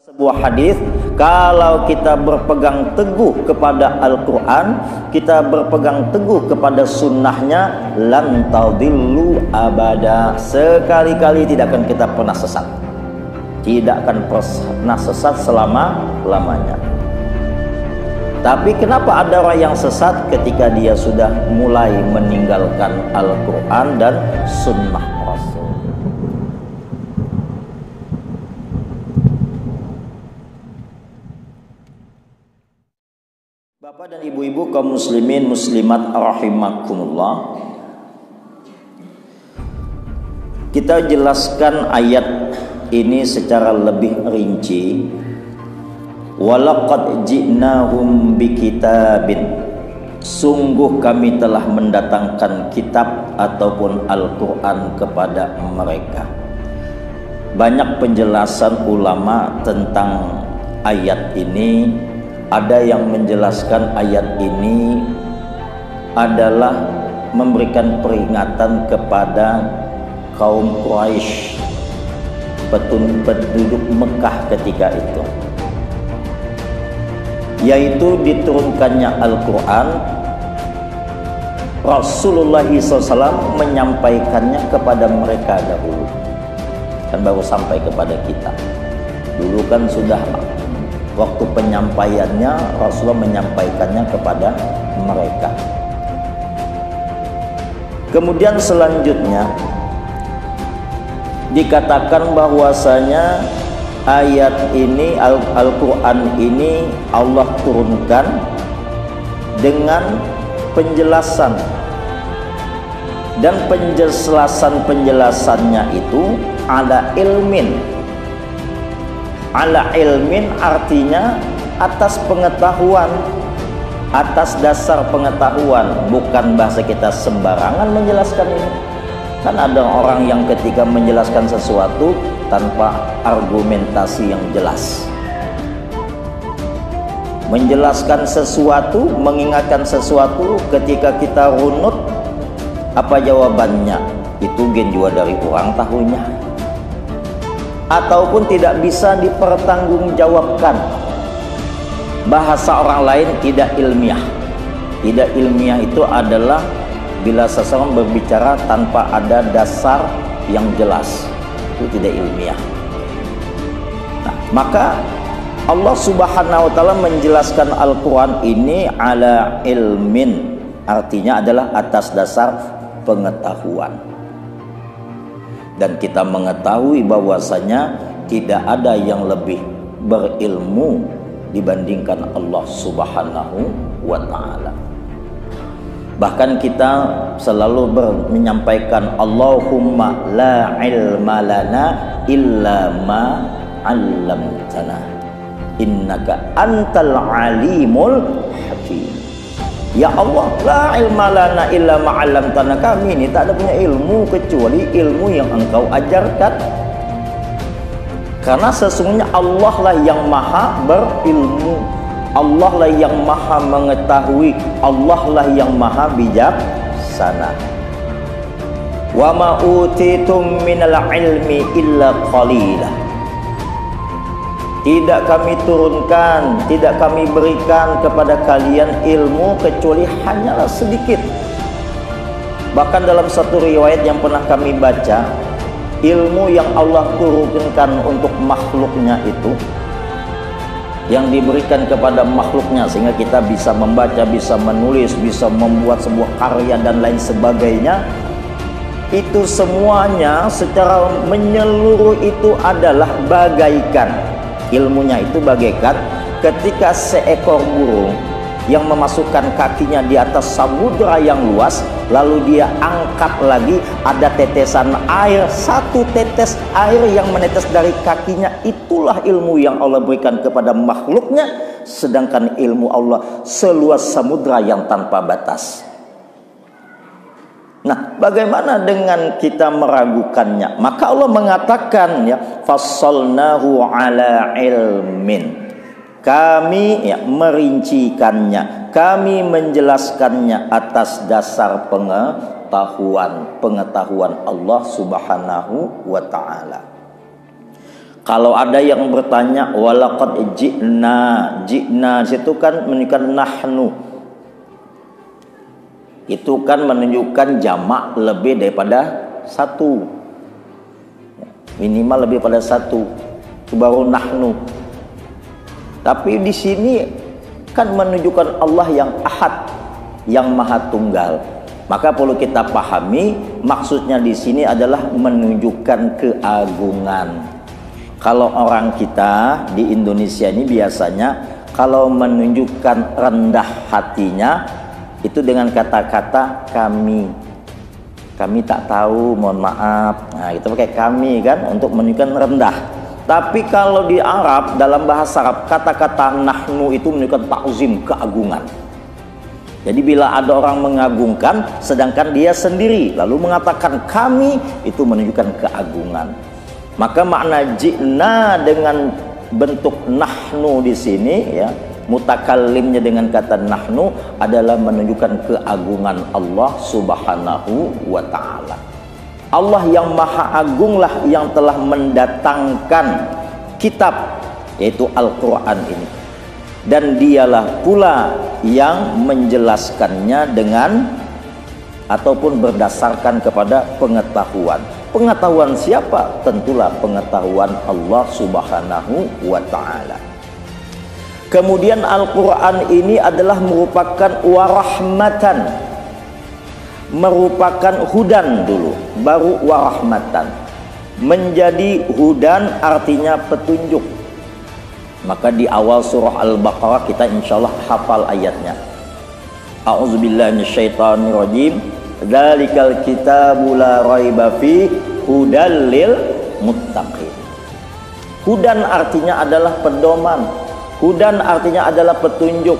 Sebuah hadis, kalau kita berpegang teguh kepada Al-Quran, kita berpegang teguh kepada sunnahnya, lan tadillu abada, sekali-kali tidak akan kita pernah sesat, tidak akan pernah sesat selama-lamanya. Tapi kenapa ada orang yang sesat ketika dia sudah mulai meninggalkan Al-Quran dan sunnah Rasul? Bapak dan ibu-ibu kaum muslimin muslimat rahimakumullah, kita jelaskan ayat ini secara lebih rinci. Walaqad ji'nahum bikitabin, sungguh kami telah mendatangkan kitab ataupun Al-Quran kepada mereka. Banyak penjelasan ulama tentang ayat ini. Ada yang menjelaskan ayat ini adalah memberikan peringatan kepada kaum Quraisy, penduduk Mekah ketika itu, yaitu diturunkannya Al-Quran. Rasulullah SAW menyampaikannya kepada mereka dahulu, kan baru sampai kepada kita. Dulu kan sudah waktu penyampaiannya, Rasulullah menyampaikannya kepada mereka. Kemudian selanjutnya dikatakan bahwasanya ayat ini, Al-Quran ini Allah turunkan dengan penjelasan, dan penjelasannya itu ala ilmin. Ala ilmin artinya atas pengetahuan, atas dasar pengetahuan, bukan bahasa kita sembarangan menjelaskan ini. Kan ada orang yang ketika menjelaskan sesuatu tanpa argumentasi yang jelas, menjelaskan sesuatu, mengingatkan sesuatu, ketika kita runut apa jawabannya, itu gen juga dari orang tahunya, ataupun tidak bisa dipertanggungjawabkan. Bahasa orang lain tidak ilmiah. Tidak ilmiah itu adalah bila seseorang berbicara tanpa ada dasar yang jelas, itu tidak ilmiah. Nah, maka Allah Subhanahu wa ta'ala menjelaskan Al-Quran ini ala ilmin, artinya adalah atas dasar pengetahuan. Dan kita mengetahui bahwasanya tidak ada yang lebih berilmu dibandingkan Allah Subhanahu wa ta'ala. Bahkan kita selalu menyampaikan Allahumma la ilma lana illa ma 'allamtana innaka antal alimul hakim. Ya Allah, la ilma lana illa ma 'allamtana, kami ini tak ada punya ilmu kecuali ilmu yang Engkau ajarkan. Karena sesungguhnya Allah lah yang maha berilmu, Allah lah yang maha mengetahui, Allah lah yang maha bijaksana. Wa ma utitum minal ilmi illa qalila, tidak kami turunkan, tidak kami berikan kepada kalian ilmu kecuali hanyalah sedikit. Bahkan dalam satu riwayat yang pernah kami baca, ilmu yang Allah turunkan untuk makhluknya itu, yang diberikan kepada makhluknya sehingga kita bisa membaca, bisa menulis, bisa membuat sebuah karya dan lain sebagainya, itu semuanya secara menyeluruh itu adalah bagaikan, ilmunya itu bagaikan ketika seekor burung yang memasukkan kakinya di atas samudra yang luas, lalu dia angkat lagi, ada tetesan air, satu tetes air yang menetes dari kakinya, itulah ilmu yang Allah berikan kepada makhluknya. Sedangkan ilmu Allah seluas samudra yang tanpa batas. Nah, bagaimana dengan kita meragukannya? Maka Allah mengatakan, ya, fassalnahu ala ilmin, kami merincikannya, kami menjelaskannya atas dasar pengetahuan Allah Subhanahu wa ta'ala. Kalau ada yang bertanya walaqad ji'na situ kan menunjukkan nahnu. Itu kan menunjukkan jamak lebih daripada satu. Minimal lebih pada satu. Itu baru nahnu. Tapi di sini kan menunjukkan Allah yang ahad, yang maha tunggal. Maka perlu kita pahami maksudnya di sini adalah menunjukkan keagungan. Kalau orang kita di Indonesia ini biasanya kalau menunjukkan rendah hatinya itu dengan kata-kata kami tak tahu, mohon maaf. Nah, itu pakai kami kan untuk menunjukkan rendah. Tapi kalau di Arab, dalam bahasa Arab, kata-kata nahnu itu menunjukkan ta'zim, keagungan. Jadi bila ada orang mengagungkan sedangkan dia sendiri lalu mengatakan kami, itu menunjukkan keagungan. Maka makna ji'na dengan bentuk nahnu di sini ya, mutakallimnya dengan kata nahnu adalah menunjukkan keagungan Allah Subhanahu wa taala. Allah yang maha agunglah yang telah mendatangkan kitab yaitu Al-Qur'an ini. Dan dialah pula yang menjelaskannya dengan ataupun berdasarkan kepada pengetahuan. Pengetahuan siapa? Tentulah pengetahuan Allah Subhanahu wa taala. Kemudian Al-Qur'an ini adalah merupakan warahmatan, merupakan hudan dulu, baru warahmatan. Menjadi hudan artinya petunjuk. Maka di awal surah Al-Baqarah kita insyaallah hafal ayatnya. A'udzubillahi minasyaitonirrajim. Dzalikal kitabu la raiba fi hudal lil muttaqin. Hudan artinya adalah pedoman. Hudan artinya adalah petunjuk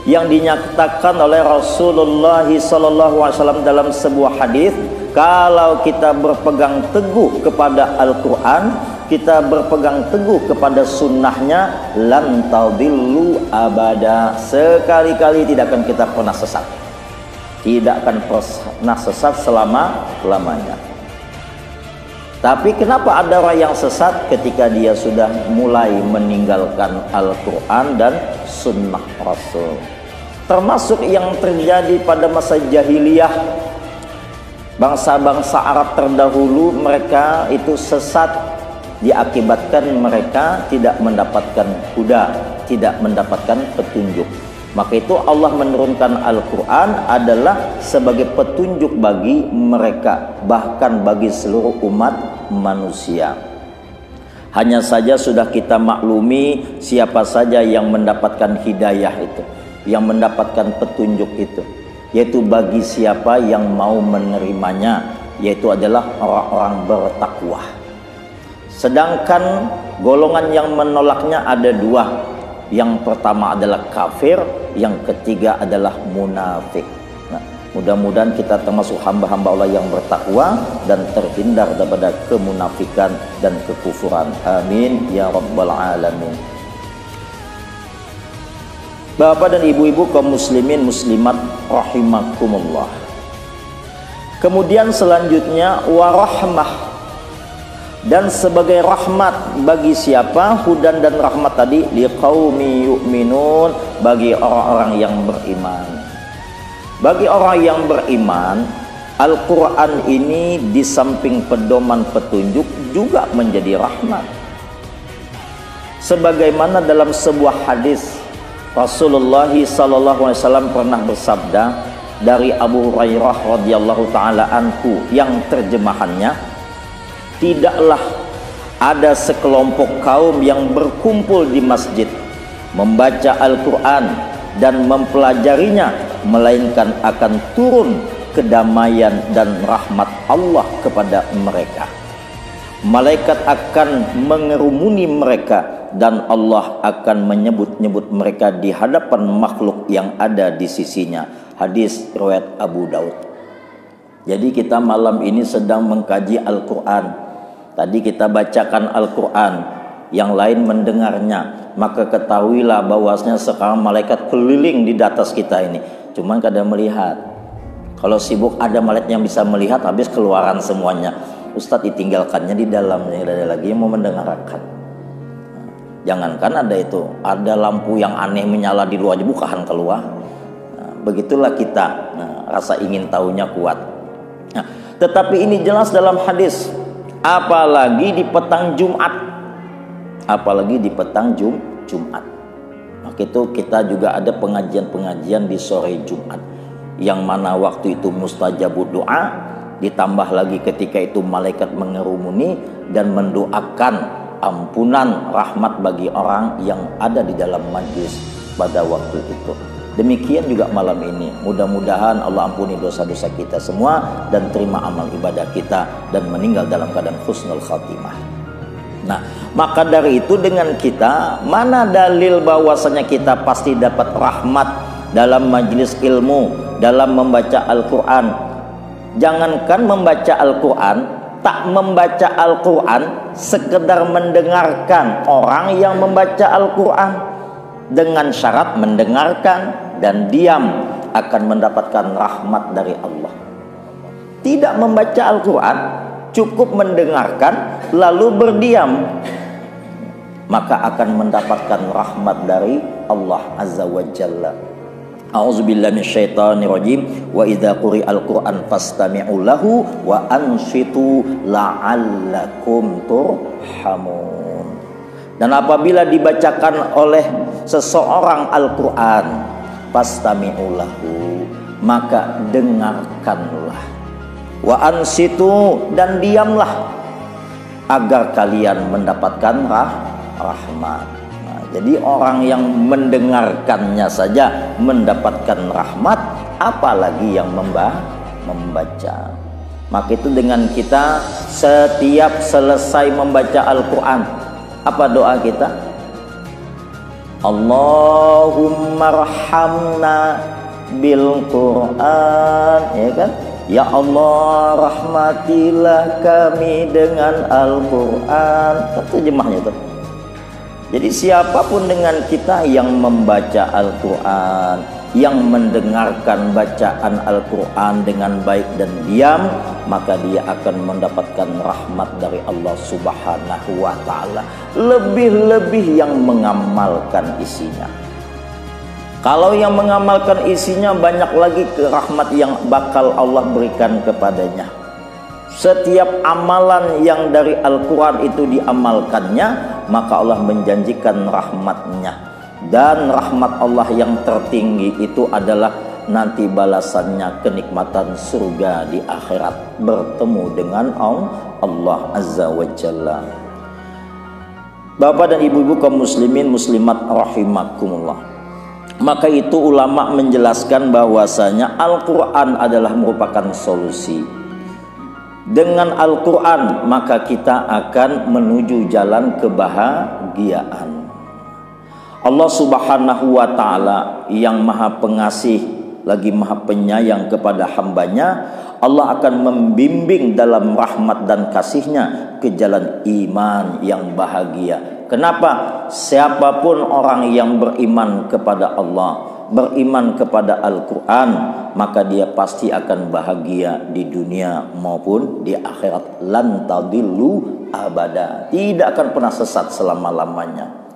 yang dinyatakan oleh Rasulullah SAW dalam sebuah hadis. Kalau kita berpegang teguh kepada Al-Quran, kita berpegang teguh kepada sunnahnya, lan tadillu abada, sekali-kali tidak akan kita pernah sesat, tidak akan pernah sesat selama-lamanya. Tapi kenapa ada orang yang sesat ketika dia sudah mulai meninggalkan Al-Quran dan sunnah Rasul? Termasuk yang terjadi pada masa jahiliyah. Bangsa-bangsa Arab terdahulu mereka itu sesat diakibatkan mereka tidak mendapatkan huda, tidak mendapatkan petunjuk. Maka itu Allah menurunkan Al-Quran adalah sebagai petunjuk bagi mereka, bahkan bagi seluruh umat manusia. Hanya saja sudah kita maklumi siapa saja yang mendapatkan hidayah itu, yang mendapatkan petunjuk itu, yaitu bagi siapa yang mau menerimanya, yaitu adalah orang-orang bertakwa. Sedangkan golongan yang menolaknya ada dua. Yang pertama adalah kafir, yang ketiga adalah munafik. Nah, mudah-mudahan kita termasuk hamba-hamba Allah yang bertakwa dan terhindar daripada kemunafikan dan kekufuran. Amin ya rabbal alamin. Bapak dan ibu-ibu kaum muslimin muslimat rahimakumullah. Kemudian selanjutnya warahmah, dan sebagai rahmat bagi siapa? Hudan dan rahmat tadi liqaumi yu'minun, bagi orang-orang yang beriman. Bagi orang yang beriman, Al-Quran ini di samping pedoman petunjuk juga menjadi rahmat. Sebagaimana dalam sebuah hadis Rasulullah SAW pernah bersabda dari Abu Hurairah radhiyallahu taala anhu yang terjemahannya, tidaklah ada sekelompok kaum yang berkumpul di masjid membaca Al-Quran dan mempelajarinya, melainkan akan turun kedamaian dan rahmat Allah kepada mereka. Malaikat akan mengerumuni mereka dan Allah akan menyebut-nyebut mereka di hadapan makhluk yang ada di sisinya. Hadis riwayat Abu Daud. Jadi kita malam ini sedang mengkaji Al-Quran. Tadi kita bacakan Al-Quran, yang lain mendengarnya. Maka ketahuilah bahwasanya sekarang malaikat keliling di atas kita ini, cuman kadang melihat. Kalau sibuk ada malaikat yang bisa melihat, habis keluaran semuanya. Ustadz ditinggalkannya di dalamnya, ada lagi yang mau mendengarkan. Jangankan ada itu, ada lampu yang aneh menyala di luar aja bukahan keluar. Nah, begitulah kita, rasa ingin tahunya kuat. Nah, tetapi ini jelas dalam hadis, apalagi di petang Jumat. Apalagi di petang Jumat. Maka itu kita juga ada pengajian-pengajian di sore Jumat, yang mana waktu itu mustajabud doa, ditambah lagi ketika itu malaikat mengerumuni dan mendoakan ampunan rahmat bagi orang yang ada di dalam majlis pada waktu itu. Demikian juga malam ini, mudah-mudahan Allah ampuni dosa-dosa kita semua dan terima amal ibadah kita dan meninggal dalam keadaan husnul khatimah. Nah, maka dari itu dengan kita, mana dalil bahwasanya kita pasti dapat rahmat dalam majlis ilmu, dalam membaca Al-Quran. Jangankan membaca Al-Quran, tak membaca Al-Quran, sekedar mendengarkan orang yang membaca Al-Quran dengan syarat mendengarkan dan diam akan mendapatkan rahmat dari Allah. Tidak membaca Al-Quran, cukup mendengarkan lalu berdiam, maka akan mendapatkan rahmat dari Allah Azza wa Jalla. A'udzubillahi minasyaitonirrajim. Wa idza quri'al Qur'an fastami'u lahu wa ansitu la'allakum turhamun. Dan apabila dibacakan oleh seseorang Al-Qur'an, fastami'u lahu, maka dengarkanlah. Wa ansitu, dan diamlah, agar kalian mendapatkan rahmat. Jadi orang yang mendengarkannya saja mendapatkan rahmat, apalagi yang membaca. Maka itu dengan kita setiap selesai membaca Al-Quran, apa doa kita? Allahumma rahamna bil Quran, ya kan? Ya Allah, rahmatilah kami dengan Al-Quran. Terjemahnya itu. Jadi siapapun dengan kita yang membaca Al-Quran, yang mendengarkan bacaan Al-Quran dengan baik dan diam, maka dia akan mendapatkan rahmat dari Allah Subhanahu wa Ta'ala. Lebih-lebih yang mengamalkan isinya. Kalau yang mengamalkan isinya, banyak lagi rahmat yang bakal Allah berikan kepadanya. Setiap amalan yang dari Al-Quran itu diamalkannya, maka Allah menjanjikan rahmatnya. Dan rahmat Allah yang tertinggi itu adalah nanti balasannya kenikmatan surga di akhirat, bertemu dengan Allah Azza wa Jalla. Bapak dan ibu-ibu kaum muslimin muslimat rahimakumullah. Maka itu ulama menjelaskan bahwasanya Al-Quran adalah merupakan solusi. Dengan Al-Quran maka kita akan menuju jalan kebahagiaan. Allah Subhanahu wa Ta'ala yang maha pengasih lagi maha penyayang kepada hambanya, Allah akan membimbing dalam rahmat dan kasihnya ke jalan iman yang bahagia. Kenapa? Siapapun orang yang beriman kepada Allah, beriman kepada Al-Quran, maka dia pasti akan bahagia di dunia maupun di akhirat. Lan tadillu abada, tidak akan pernah sesat selama-lamanya.